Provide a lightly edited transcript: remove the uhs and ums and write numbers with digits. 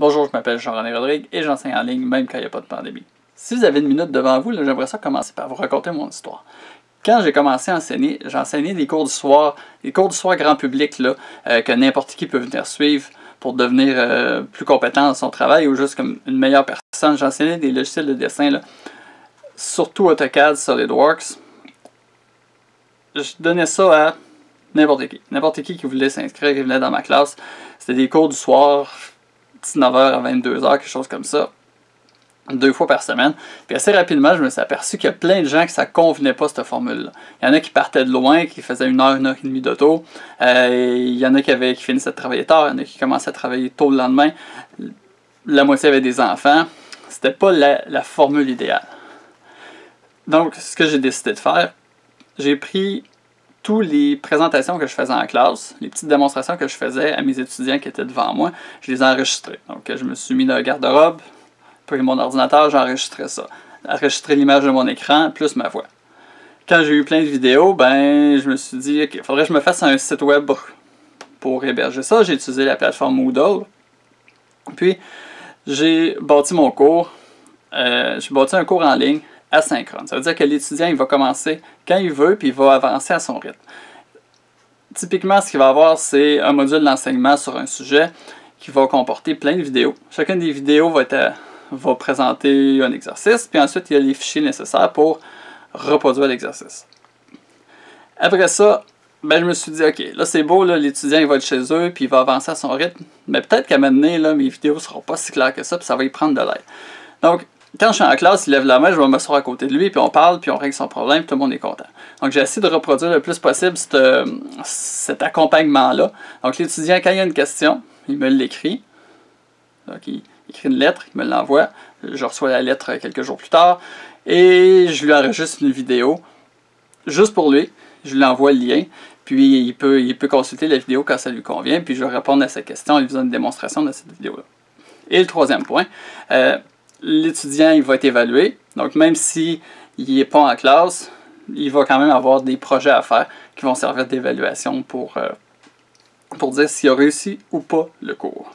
Bonjour, je m'appelle Jean-René Rodrigue et j'enseigne en ligne même quand il n'y a pas de pandémie. Si vous avez une minute devant vous, j'aimerais ça commencer par vous raconter mon histoire. Quand j'ai commencé à enseigner, j'ai enseigné des cours du soir grand public là, que n'importe qui peut venir suivre pour devenir plus compétent dans son travail ou juste comme une meilleure personne. J'enseignais des logiciels de dessin, là, surtout AutoCAD, SolidWorks. Je donnais ça à n'importe qui. N'importe qui voulait s'inscrire, qui venait dans ma classe. C'était des cours du soir, 19h à 22h, quelque chose comme ça. 2 fois par semaine. Puis assez rapidement, je me suis aperçu qu'il y a plein de gens que ça convenait pas, cette formule-là. Il y en a qui partaient de loin, qui faisaient 1 heure et demie d'auto. Il y en a qui finissaient de travailler tard. Il y en a qui commençaient à travailler tôt le lendemain. La moitié avait des enfants. C'était pas la formule idéale. Donc, ce que j'ai décidé de faire, j'ai pris toutes les présentations que je faisais en classe, les petites démonstrations que je faisais à mes étudiants qui étaient devant moi, je les ai enregistrées. Donc, je me suis mis dans le garde-robe, pris mon ordinateur, j'ai enregistré ça. Enregistré l'image de mon écran, plus ma voix. Quand j'ai eu plein de vidéos, je me suis dit, OK, il faudrait que je me fasse un site web pour héberger ça. J'ai utilisé la plateforme Moodle. Puis, j'ai bâti mon cours. J'ai bâti un cours en ligne asynchrone. Ça veut dire que l'étudiant, il va commencer quand il veut, puis il va avancer à son rythme. Typiquement, ce qu'il va avoir, c'est un module d'enseignement sur un sujet qui va comporter plein de vidéos. Chacune des vidéos va présenter un exercice, puis ensuite, il y a les fichiers nécessaires pour reproduire l'exercice. Après ça, je me suis dit, OK, là c'est beau, l'étudiant il va être chez eux, puis il va avancer à son rythme, mais peut-être qu'à un moment donné, mes vidéos ne seront pas si claires que ça, puis ça va y prendre de l'aide. Donc, quand je suis en classe, il lève la main, je vais m'asseoir à côté de lui, puis on parle, puis on règle son problème, puis tout le monde est content. Donc, j'ai essayé de reproduire le plus possible cet accompagnement-là. Donc, l'étudiant, quand il y a une question, il me l'écrit. Donc, il écrit une lettre, il me l'envoie. Je reçois la lettre quelques jours plus tard, et je lui enregistre une vidéo, juste pour lui. Je lui envoie le lien, puis il peut consulter la vidéo quand ça lui convient, puis je vais répondre à sa question en lui faisant une démonstration de cette vidéo-là. Et le troisième point, l'étudiant il va être évalué, donc même s'il n'est pas en classe, il va quand même avoir des projets à faire qui vont servir d'évaluation pour dire s'il a réussi ou pas le cours.